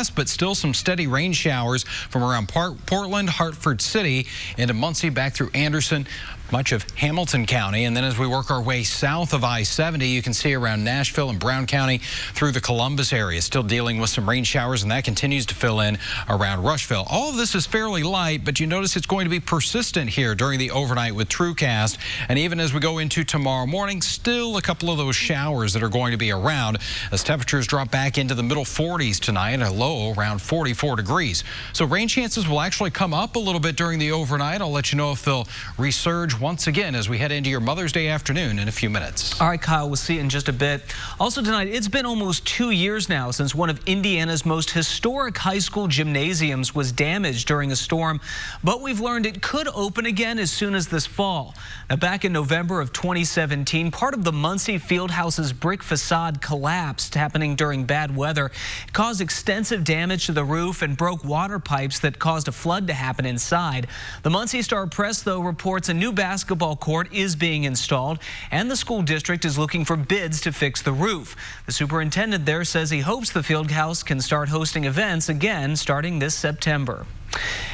west, but still some steady rain showers from around Portland, Hartford City into Muncie back through Anderson, much of Hamilton County. And then as we work our way south of I-70, you can see around Nashville and Brown County through the Columbus area, still dealing with some rain showers, and that continues to fill in around Rushville. All of this is fairly light, but you notice it's going to be persistent here during the overnight with TrueCast. And even as we go into tomorrow morning, still a couple of those showers that are going to be around as temperatures drop back into the middle 40s tonight and a low around 44 degrees. So rain chances will actually come up a little bit during the overnight. I'll let you know if they'll resurge once again as we head into your Mother's Day afternoon in a few minutes. All right, Kyle, we'll see you in just a bit. Also tonight, it's been almost 2 years now since one of Indiana's most historic high school gymnasiums was damaged during a storm, but we've learned it could open again as soon as this fall. Now, back in November of 2017, part of the Muncie Fieldhouse's brick facade collapsed, happening during bad weather. It caused extensive damage to the roof and broke water pipes that caused a flood to happen inside. The Muncie Star-Press, though, reports a new basketball court is being installed, and the school district is looking for bids to fix the roof. The superintendent there says he hopes the Fieldhouse can start hosting events again starting this September.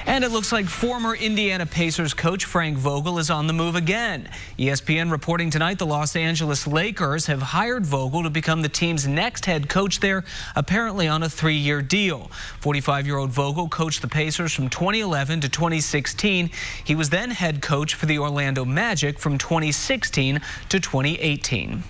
And it looks like former Indiana Pacers coach Frank Vogel is on the move again. ESPN reporting tonight the Los Angeles Lakers have hired Vogel to become the team's next head coach there, apparently on a 3-year deal. 45-year-old Vogel coached the Pacers from 2011 to 2016. He was then head coach for the Orlando Magic from 2016 to 2018.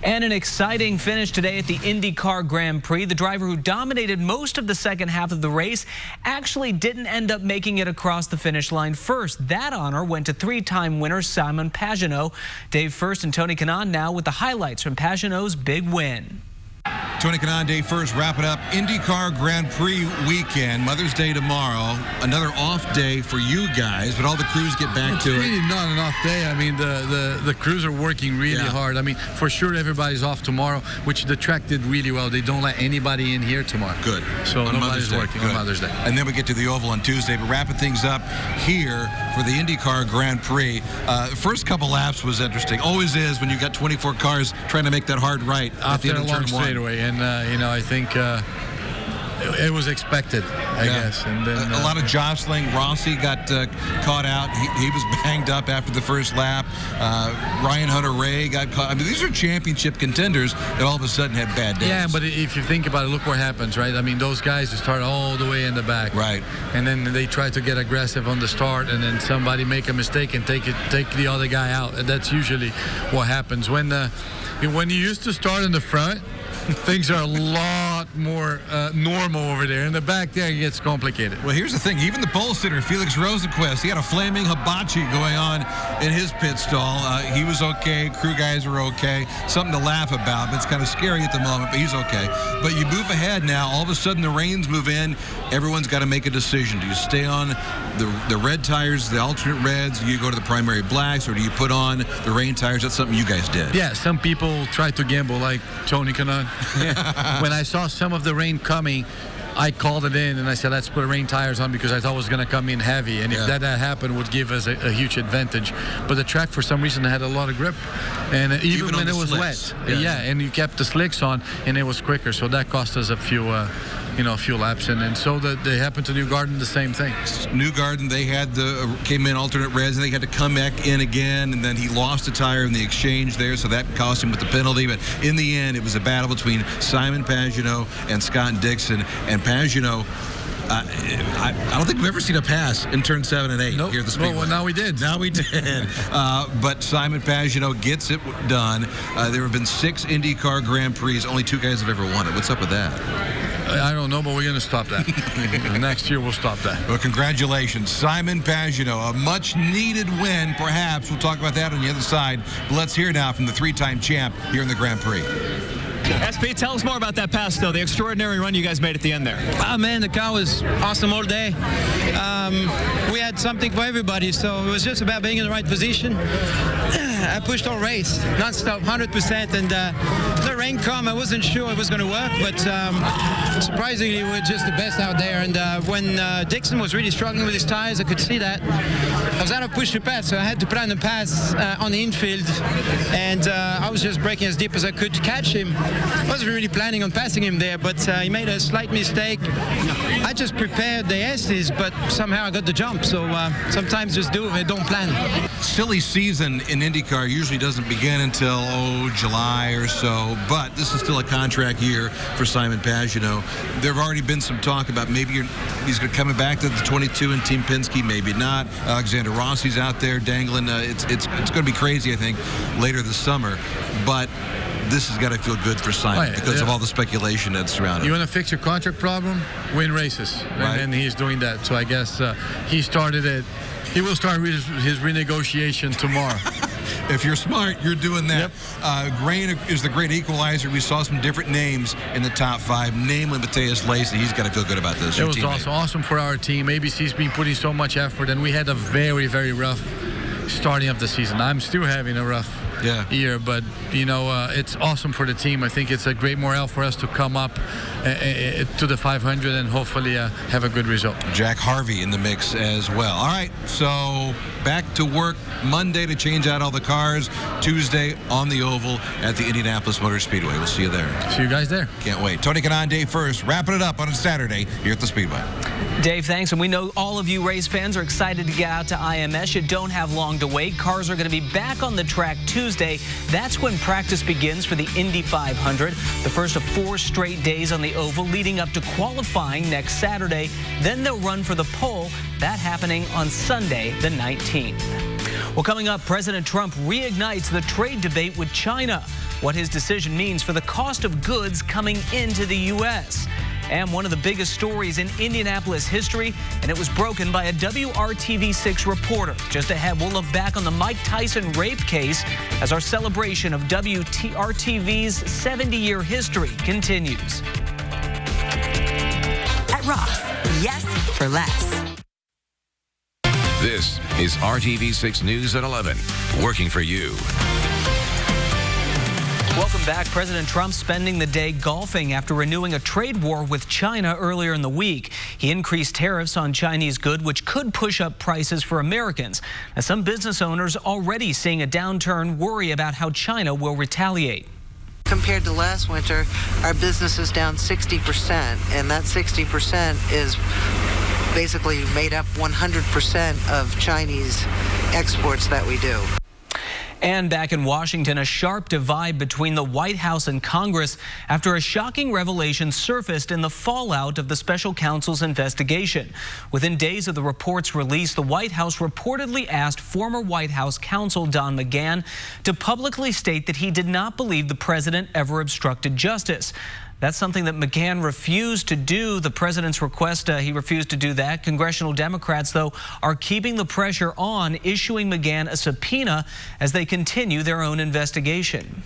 And an exciting finish today at the IndyCar Grand Prix. The driver who dominated most of the second half of the race actually didn't end up making it across the finish line first. That honor went to 3-time winner Simon Pagenaud. Dave First and Tony Kanaan now with the highlights from Pagenaud's big win. Tony Kanaan, Dave First, wrapping up IndyCar Grand Prix weekend. Mother's Day tomorrow. Another off day for you guys, but all the crews get back to it. It's really not an off day. I mean, the crews are working really hard. I mean, for sure everybody's off tomorrow, which the track did really well. They don't let anybody in here tomorrow. Good. So nobody's working on Mother's Day. And then we get to the Oval on Tuesday, but wrapping things up here for the IndyCar Grand Prix. First couple laps was interesting. Always is when you got 24 cars trying to make that hard right at the end of turn 1. And you know, I think it was expected, I guess. And then a lot of jostling. Rossi got caught out. He was banged up after the first lap. Ryan Hunter-Reay got caught. I mean, these are championship contenders that all of a sudden had bad days. Yeah, but if you think about it, look what happens, right? I mean, those guys who start all the way in the back, right? And then they try to get aggressive on the start, and then somebody make a mistake and take the other guy out. And that's usually what happens when you used to start in the front. Things are a lot more normal over there. In the back there, it gets complicated. Well, here's the thing. Even the pole sitter, Felix Rosenquist, he had a flaming hibachi going on in his pit stall. He was okay. Crew guys were okay. Something to laugh about, but it's kind of scary at the moment, but he's okay. But you move ahead now. All of a sudden, the rains move in. Everyone's got to make a decision. Do you stay on the red tires, the alternate reds? Do you go to the primary blacks, or do you put on the rain tires? That's something you guys did. Yeah, some people try to gamble, like Tony Kanaan. When I saw some of the rain coming, I called it in and I said, let's put rain tires on because I thought it was going to come in heavy. And if that happened, would give us a huge advantage. But the track, for some reason, had a lot of grip. And even when it was wet. Yeah, and you kept the slicks on and it was quicker. So that cost us a few laps. And so they happened to New Garden, the same thing. New Garden, they had came in alternate reds, and they had to come back in again, and then he lost a tire in the exchange there, so that cost him with the penalty. But in the end, it was a battle between Simon Pagenaud and Scott Dixon. And Pagenaud, I don't think we've ever seen a pass in turn 7 and 8 here at the Speedway. Well, now we did. Now we did. But Simon Pagenaud gets it done. There have been 6 IndyCar Grand Prix. Only 2 guys have ever won it. What's up with that? I don't know, but we're going to stop that. Next year, we'll stop that. Well, congratulations, Simon Pagenaud. A much-needed win, perhaps. We'll talk about that on the other side. But let's hear now from the 3-time champ here in the Grand Prix. SP, tell us more about that pass, though, the extraordinary run you guys made at the end there. Oh, man, the car was awesome all day. We had something for everybody, so it was just about being in the right position. I pushed all race, non-stop, 100%, and the the rain come, I wasn't sure it was going to work, but surprisingly, we were just the best out there. And when Dixon was really struggling with his tires, I could see that. I was out of push to pass, so I had to put on the pass on the infield, and I was just braking as deep as I could to catch him. I wasn't really planning on passing him there, but he made a slight mistake. I just prepared the S's, but somehow I got the jump, so sometimes just do it, don't plan. Silly season in IndyCar usually doesn't begin until July or so, but this is still a contract year for Simon Pagenaud. There have already been some talk about maybe he's coming back to the 22 in Team Penske, maybe not. Alexander Rossi's out there dangling. It's going to be crazy, I think, later this summer, but this has got to feel good for Simon because of all the speculation that's surrounding. You want to fix your contract problem? Win races, right. And he's doing that. So I guess he started it. He will start his renegotiation tomorrow. If you're smart, you're doing that. Yep. Grain is the great equalizer. We saw some different names in the top 5, namely Matthias Lacey. He's got to feel good about this. It was also awesome for our team. ABC's been putting so much effort, and we had a very, very rough starting of the season. I'm still having a rough year, but it's awesome for the team. I think it's a great morale for us to come up to the 500 and hopefully have a good result. Jack Harvey in the mix as well. All right, so back to work Monday to change out all the cars. Tuesday on the oval at the Indianapolis Motor Speedway. We'll see you there. See you guys there. Can't wait. Tony Kanaan, Dave First, wrapping it up on a Saturday here at the Speedway. Dave, thanks. And we know all of you race fans are excited to get out to IMS. You don't have long to wait. Cars are going to be back on the track Tuesday. That's when practice begins for the Indy 500. The first of 4 straight days on the oval leading up to qualifying next Saturday. Then they'll run for the pole. That happening on Sunday, the 19th. Well, coming up, President Trump reignites the trade debate with China. What his decision means for the cost of goods coming into the U.S. And one of the biggest stories in Indianapolis history, and it was broken by a RTV6 reporter. Just ahead, we'll look back on the Mike Tyson rape case as our celebration of RTV's 70-year history continues. At Ross, yes for less. This is RTV6 News at 11, working for you. Welcome back. President Trump spending the day golfing after renewing a trade war with China earlier in the week. He increased tariffs on Chinese goods, which could push up prices for Americans. Now, some business owners already seeing a downturn, worry about how China will retaliate. Compared to last winter, our business is down 60%, and that 60% is basically made up 100% of Chinese exports that we do. And back in Washington, a sharp divide between the White House and Congress after a shocking revelation surfaced in the fallout of the special counsel's investigation. Within days of the report's release, the White House reportedly asked former White House counsel Don McGahn to publicly state that he did not believe the president ever obstructed justice. That's something that McGahn refused to do. The president's request, he refused to do that. Congressional Democrats, though, are keeping the pressure on, issuing McGahn a subpoena as they continue their own investigation.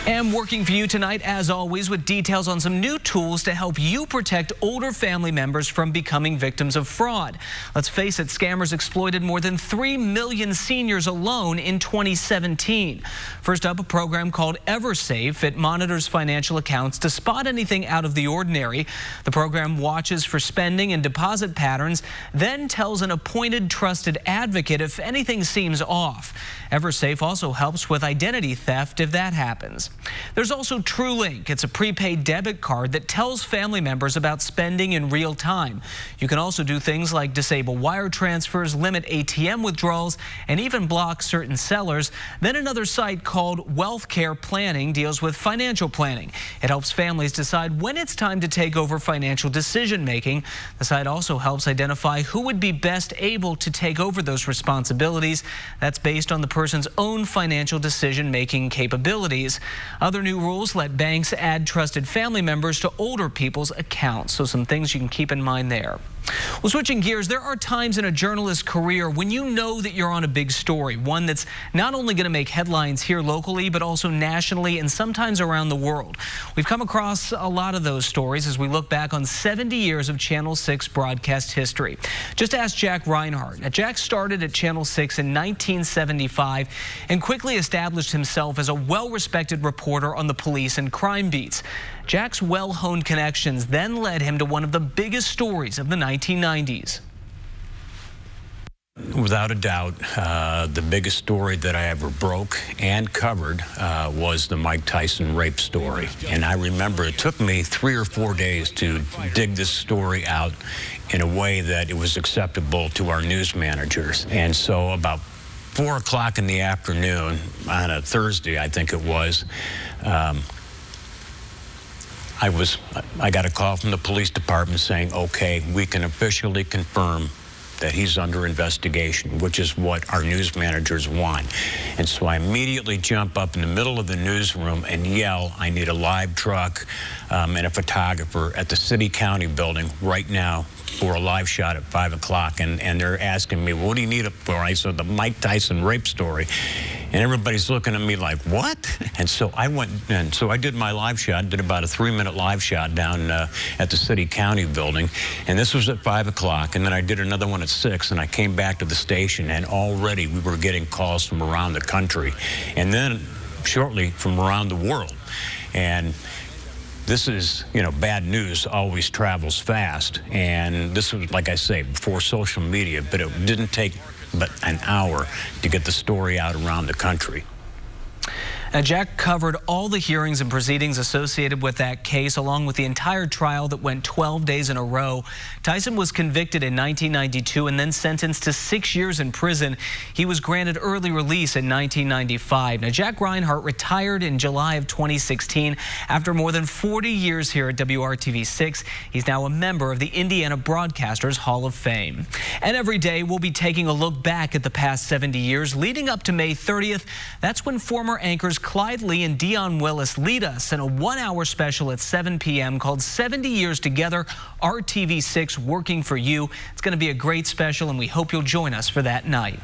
And working for you tonight, as always, with details on some new tools to help you protect older family members from becoming victims of fraud. Let's face it, scammers exploited more than 3 million seniors alone in 2017. First up, a program called EverSafe. It monitors financial accounts to spot anything out of the ordinary. The program watches for spending and deposit patterns, then tells an appointed trusted advocate if anything seems off. EverSafe also helps with identity theft if that happens. There's also TrueLink. It's a prepaid debit card that tells family members about spending in real time. You can also do things like disable wire transfers, limit ATM withdrawals, and even block certain sellers. Then another site called Wealth Care Planning deals with financial planning. It helps families decide when it's time to take over financial decision making. The site also helps identify who would be best able to take over those responsibilities. That's based on the person's own financial decision making capabilities. Other new rules let banks add trusted family members to older people's accounts. So some things you can keep in mind there. Well, switching gears, there are times in a journalist's career when you know that you're on a big story, one that's not only going to make headlines here locally, but also nationally and sometimes around the world. We've come across a lot of those stories as we look back on 70 years of Channel 6 broadcast history. Just ask Jack Reinhardt. Now, Jack started at Channel 6 in 1975 and quickly established himself as a well-respected reporter on the police and crime beats. Jack's well-honed connections then led him to one of the biggest stories of the 1990s. Without a doubt, the biggest story that I ever broke and covered was the Mike Tyson rape story. And I remember it took me 3 or 4 days to dig this story out in a way that it was acceptable to our news managers. And so about 4 o'clock in the afternoon on a Thursday, I think it was, I got a call from the police department saying, okay, we can officially confirm that he's under investigation, which is what our news managers want. And so I immediately jump up in the middle of the newsroom and yell, I need a live truck and a photographer at the city-county building right now for a live shot at 5 o'clock. And they're asking me, what do you need it for? I said, the Mike Tyson rape story. And everybody's looking at me like, what? And so I went, and so I did my live shot, did about a 3-minute live shot down at the city-county building. And this was at 5 o'clock. And then I did another one at 6, and I came back to the station, and already we were getting calls from around the country. And then shortly from around the world. And this is, you know, bad news always travels fast. And this was, like I say, before social media, but it didn't take but an hour to get the story out around the country. Now, Jack covered all the hearings and proceedings associated with that case, along with the entire trial that went 12 days in a row. Tyson was convicted in 1992 and then sentenced to 6 years in prison. He was granted early release in 1995. Now, Jack Reinhardt retired in July of 2016 after more than 40 years here at WRTV6. He's now a member of the Indiana Broadcasters Hall of Fame. And every day, we'll be taking a look back at the past 70 years, leading up to May 30th. That's when former anchors Clyde Lee and Dion Willis lead us in a 1-hour special at 7 p.m. called 70 Years Together, RTV6 Working for You. It's going to be a great special, and we hope you'll join us for that night.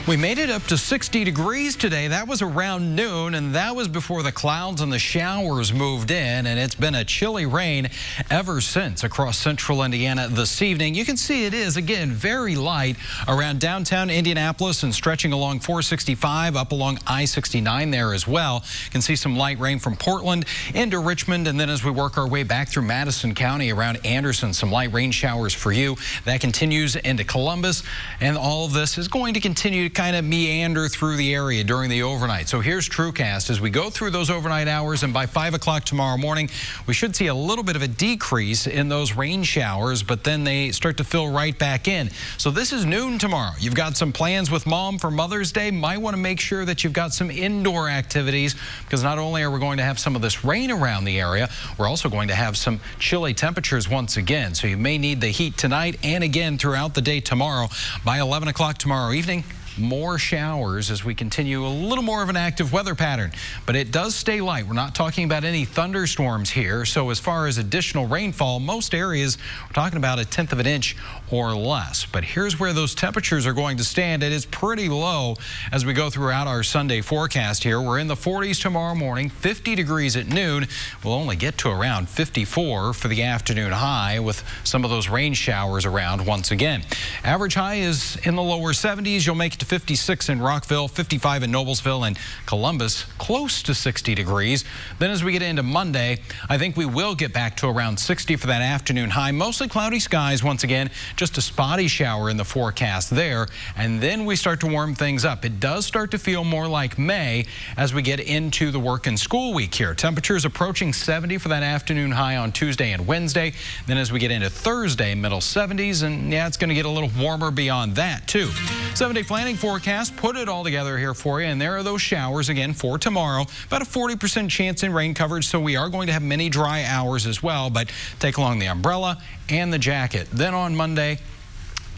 We made it up to 60 degrees today. That was around noon, and that was before the clouds and the showers moved in, and it's been a chilly rain ever since across central Indiana this evening. You can see it is, again, very light around downtown Indianapolis and stretching along 465 up along I-69 there as well. You can see some light rain from Portland into Richmond, and then as we work our way back through Madison County around Anderson, some light rain showers for you. That continues into Columbus, and all of this is going to continue to kind of meander through the area during the overnight. So here's TrueCast as we go through those overnight hours, and by 5 o'clock tomorrow morning, we should see a little bit of a decrease in those rain showers, but then they start to fill right back in. So this is noon tomorrow. You've got some plans with mom for Mother's Day. Might want to make sure that you've got some indoor activities, because not only are we going to have some of this rain around the area, we're also going to have some chilly temperatures once again. So you may need the heat tonight and again throughout the day tomorrow. By 11 o'clock tomorrow evening, more showers as we continue a little more of an active weather pattern, but it does stay light. We're not talking about any thunderstorms here. So as far as additional rainfall, most areas we're talking about 1/10 of an inch or less. But here's where those temperatures are going to stand. It is pretty low as we go throughout our Sunday forecast here. We're in the 40s tomorrow morning, 50 degrees at noon. We'll only get to around 54 for the afternoon high with some of those rain showers around once again. Average high is in the lower 70s. You'll make it to 56 in Rockville, 55 in Noblesville, and Columbus, close to 60 degrees. Then as we get into Monday, I think we will get back to around 60 for that afternoon high. Mostly cloudy skies once again, just a spotty shower in the forecast there, and then we start to warm things up. It does start to feel more like May as we get into the work and school week here. Temperatures approaching 70 for that afternoon high on Tuesday and Wednesday. Then as we get into Thursday, middle 70s, and yeah, it's going to get a little warmer beyond that too. 7-day planning forecast, put it all together here for you, and there are those showers again for tomorrow. About a 40% chance in rain coverage, so we are going to have many dry hours as well, but take along the umbrella and the jacket. Then on Monday,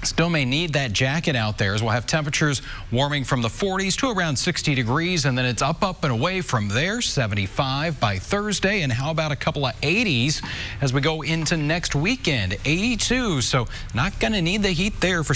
Still may need that jacket out there, as we'll have temperatures warming from the 40s to around 60 degrees, and then it's up and away from there. 75 by Thursday, and how about a couple of 80s as we go into next weekend? 82, so not going to need the heat there for sure.